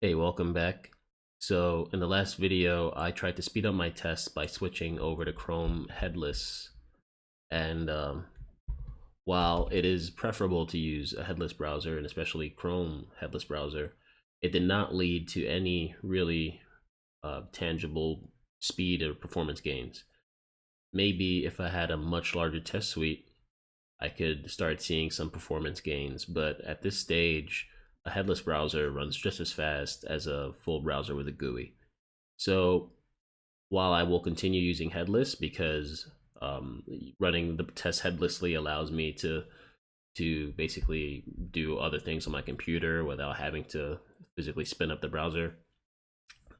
Hey, welcome back. So in the last video, I tried to speed up my tests by switching over to Chrome headless. And while it is preferable to use a headless browser, and especially Chrome headless browser, it did not lead to any really tangible speed or performance gains. Maybe if I had a much larger test suite, I could start seeing some performance gains. But at this stage, a headless browser runs just as fast as a full browser with a GUI. So while I will continue using headless because running the test headlessly allows me to basically do other things on my computer without having to physically spin up the browser.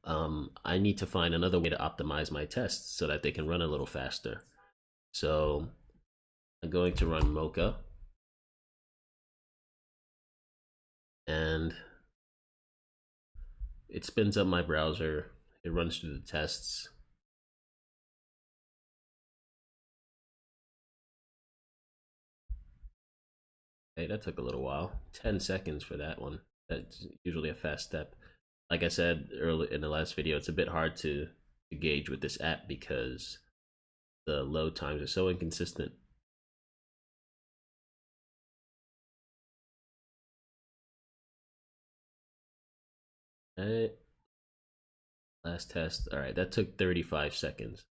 I need to find another way to optimize my tests so that they can run a little faster. So I'm going to run Mocha, and it spins up my browser. It runs through the tests. Okay, that took a little while. 10 seconds for that one. That's usually a fast step. Like I said earlier in the last video, it's a bit hard to gauge with this app because the load times are so inconsistent. All right. Last test. All right, that took 35 seconds.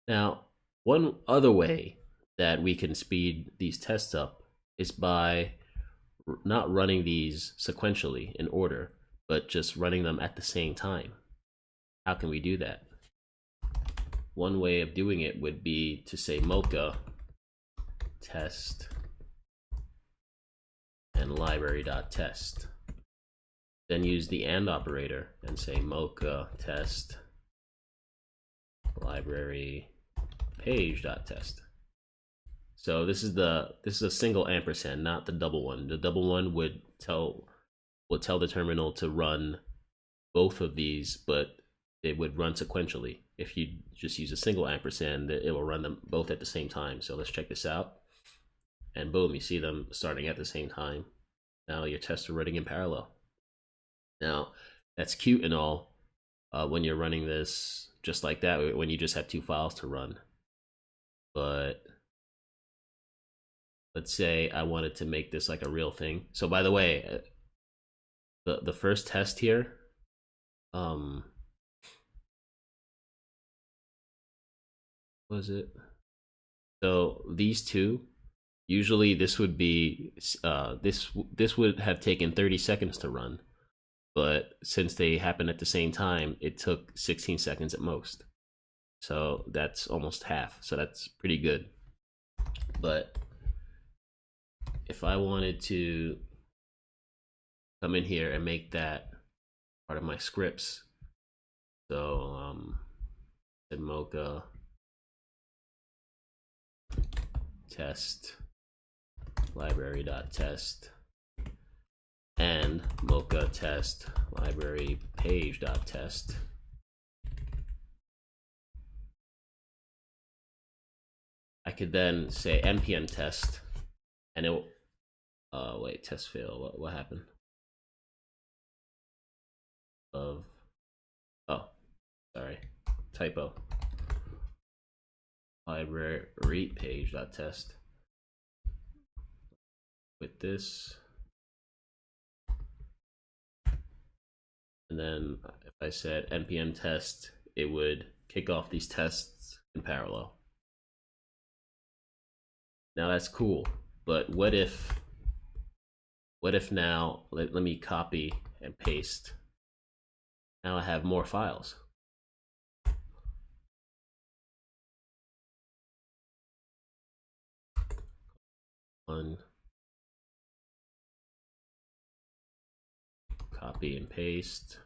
Now, one other way that we can speed these tests up is by not running these sequentially in order, but just running them at the same time. How can we do that? One way of doing it would be to say Mocha test and library.test. Then use the AND operator and say Mocha test library page.test. So this is a single ampersand, not the double one. The double one would tell the terminal to run both of these, but it would run sequentially. If you just use a single ampersand, it will run them both at the same time. So let's check this out. And boom, you see them starting at the same time. Now your tests are running in parallel. Now, that's cute and all when you're running this just like that, when you just have two files to run. But let's say I wanted to make this like a real thing. So by the way, the first test here, was it? So these two, usually this would be this would have taken 30 seconds to run, but since they happen at the same time, it took 16 seconds at most. So that's almost half. So that's pretty good. But if I wanted to come in here and make that part of my scripts, so Mocha test library.test and Mocha test library page.test. I could then say npm test, and it will, wait, test fail. What happened? Oh, sorry, typo. Library page.test. With this, and then if I said npm test, it would kick off these tests in parallel. Now that's cool, but what if now, let me copy and paste. Now I have more files. One, copy and paste.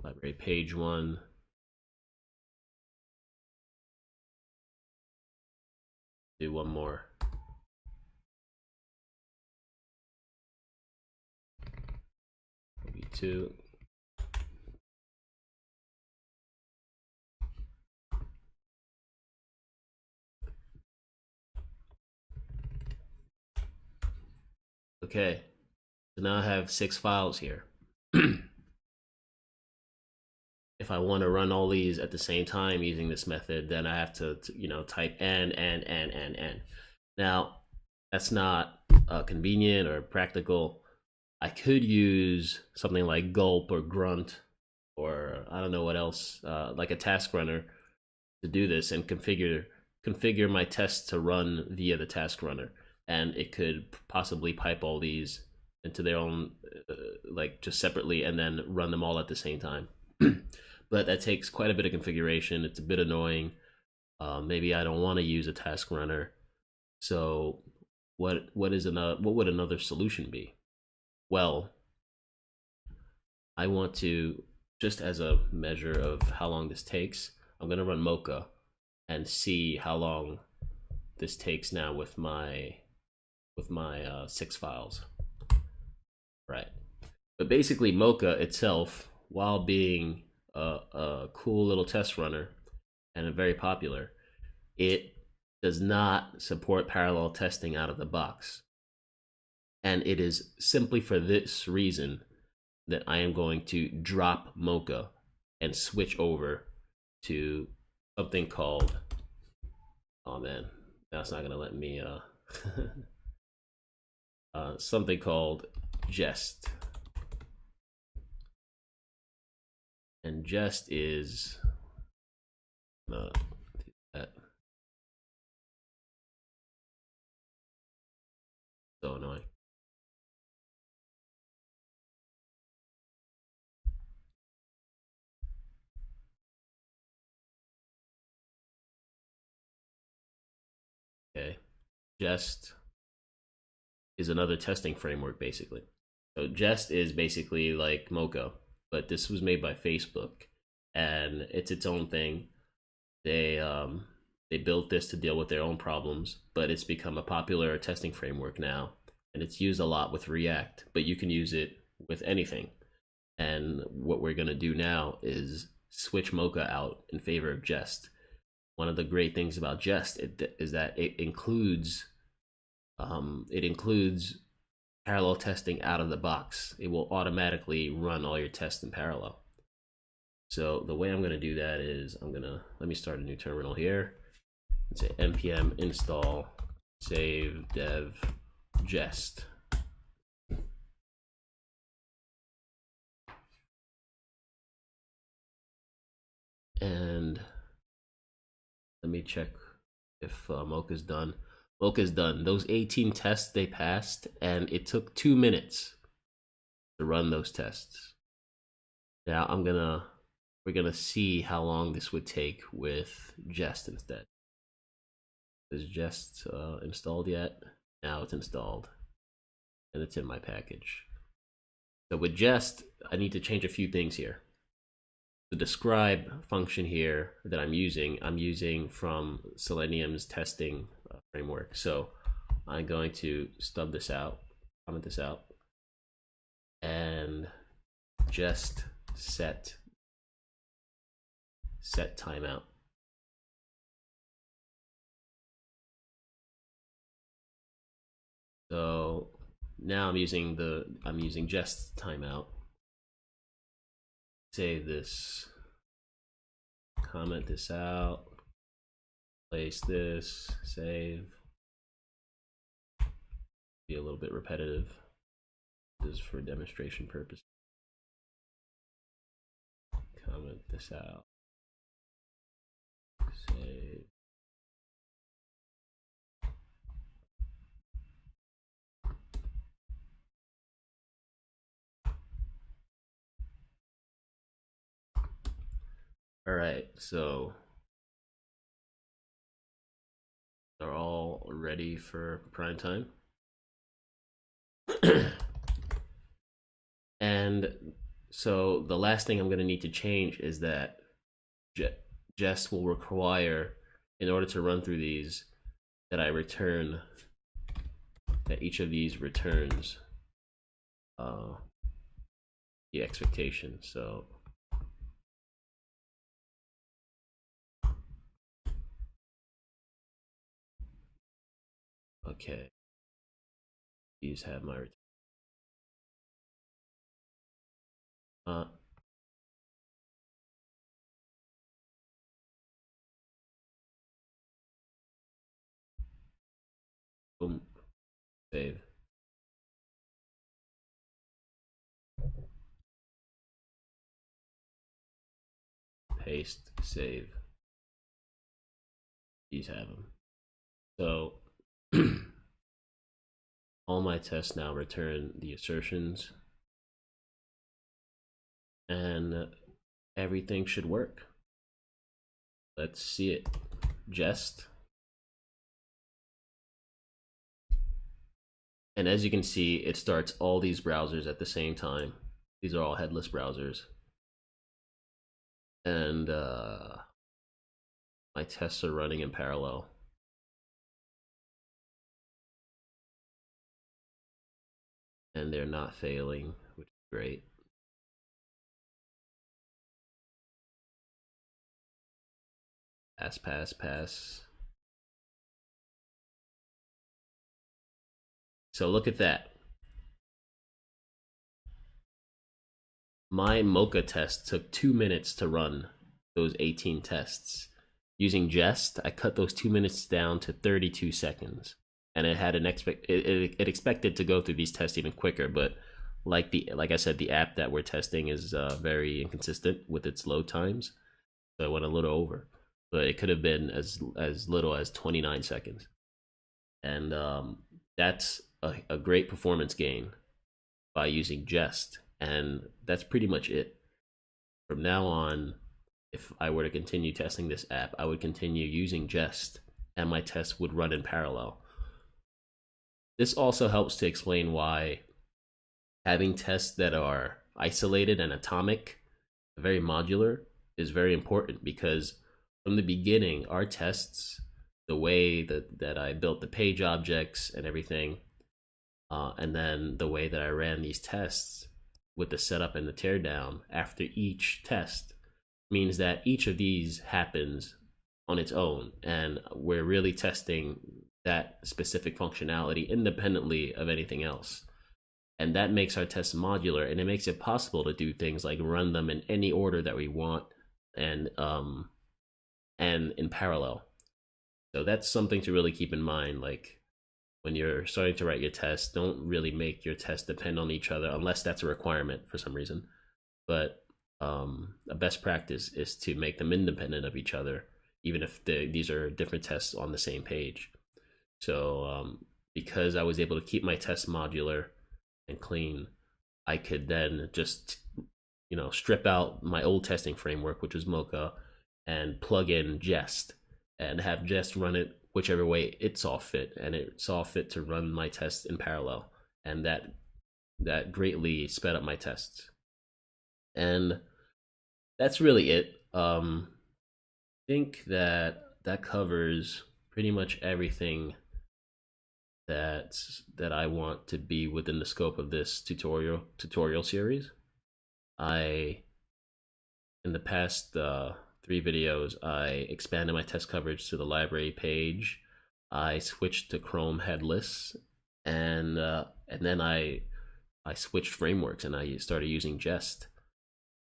Library page one. Do one more. Maybe two. Okay, so now I have 6 files here. If I want to run all these at the same time using this method, then I have to type n. Now, that's not convenient or practical. I could use something like gulp or grunt, or I don't know what else, like a task runner, to do this and configure my tests to run via the task runner, and it could possibly pipe all these into their own, like just separately, and then run them all at the same time. But that takes quite a bit of configuration. It's a bit annoying. Maybe I don't want to use a task runner. So what would another solution be? Well, I want to, just as a measure of how long this takes, I'm going to run Mocha and see how long this takes now with my 6 files. Right. But basically, Mocha itself, while being a cool little test runner and a very popular, it does not support parallel testing out of the box. And it is simply for this reason that I am going to drop Mocha and switch over to something called, oh man, that's not gonna let me something called Jest. And Jest is so annoying. Okay, Jest is another testing framework, basically. So Jest is basically like Mocha, but this was made by Facebook, and it's its own thing. They built this to deal with their own problems, but it's become a popular testing framework now, and it's used a lot with React, but you can use it with anything. And what we're going to do now is switch Mocha out in favor of Jest. One of the great things about Jest is that it includes parallel testing out of the box. It will automatically run all your tests in parallel. So the way I'm going to do that is let me start a new terminal here and say npm install save dev jest. And let me check if Mocha's done. Mocha's done. Those 18 tests, they passed, and it took 2 minutes to run those tests. Now we're gonna see how long this would take with Jest instead. Is Jest installed yet? Now it's installed, and it's in my package. So with Jest, I need to change a few things here. The describe function here that I'm using from Selenium's testing framework. So I'm going to stub this out, comment this out, and just set timeout. So now I'm using Jest timeout. Save this, comment this out, place this, save. Be a little bit repetitive. This is for demonstration purpose. Comment this out, save. All right, so they're all ready for prime time. And so the last thing I'm going to need to change is that Jest will require, in order to run through these, that each of these returns the expectation. So okay, These have my boom, save, paste, save. These have them. So all my tests now return the assertions, and everything should work. Let's see it. Jest. And as you can see, it starts all these browsers at the same time. These are all headless browsers. And my tests are running in parallel. And they're not failing, which is great. Pass, pass, pass. So look at that. My Mocha test took 2 minutes to run those 18 tests. Using Jest, I cut those 2 minutes down to 32 seconds. And it had it expected to go through these tests even quicker, but like I said, the app that we're testing is very inconsistent with its load times. So I went a little over, but it could have been as little as 29 seconds. And that's a great performance gain by using Jest. And that's pretty much it. From now on, if I were to continue testing this app, I would continue using Jest, and my tests would run in parallel. This also helps to explain why having tests that are isolated and atomic, very modular, is very important, because from the beginning, our tests, the way that I built the page objects and everything, and then the way that I ran these tests with the setup and the teardown after each test, means that each of these happens on its own, and we're really testing that specific functionality independently of anything else. And that makes our tests modular, and it makes it possible to do things like run them in any order that we want, and in parallel. So that's something to really keep in mind. Like, when you're starting to write your tests, don't really make your tests depend on each other unless that's a requirement for some reason. But a best practice is to make them independent of each other, even if these are different tests on the same page. So because I was able to keep my tests modular and clean, I could then just strip out my old testing framework, which was Mocha, and plug in Jest and have Jest run it whichever way it saw fit, and it saw fit to run my tests in parallel, and that greatly sped up my tests. And that's really it. I think that covers pretty much everything that I want to be within the scope of this tutorial series. In the past 3 videos, I expanded my test coverage to the library page. I switched to Chrome headless, and then I switched frameworks and I started using Jest.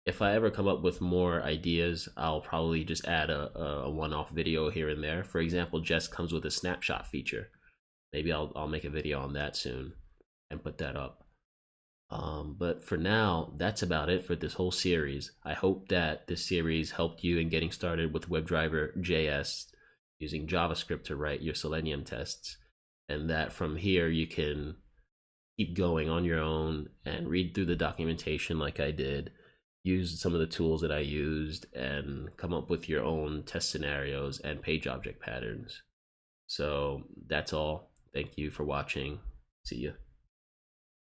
If I ever come up with more ideas, I'll probably just add a one-off video here and there. For example, Jest comes with a snapshot feature. Maybe I'll make a video on that soon and put that up. But for now, that's about it for this whole series. I hope that this series helped you in getting started with WebdriverJS using JavaScript to write your Selenium tests, and that from here you can keep going on your own and read through the documentation like I did, use some of the tools that I used, and come up with your own test scenarios and page object patterns. So that's all. Thank you for watching. See ya.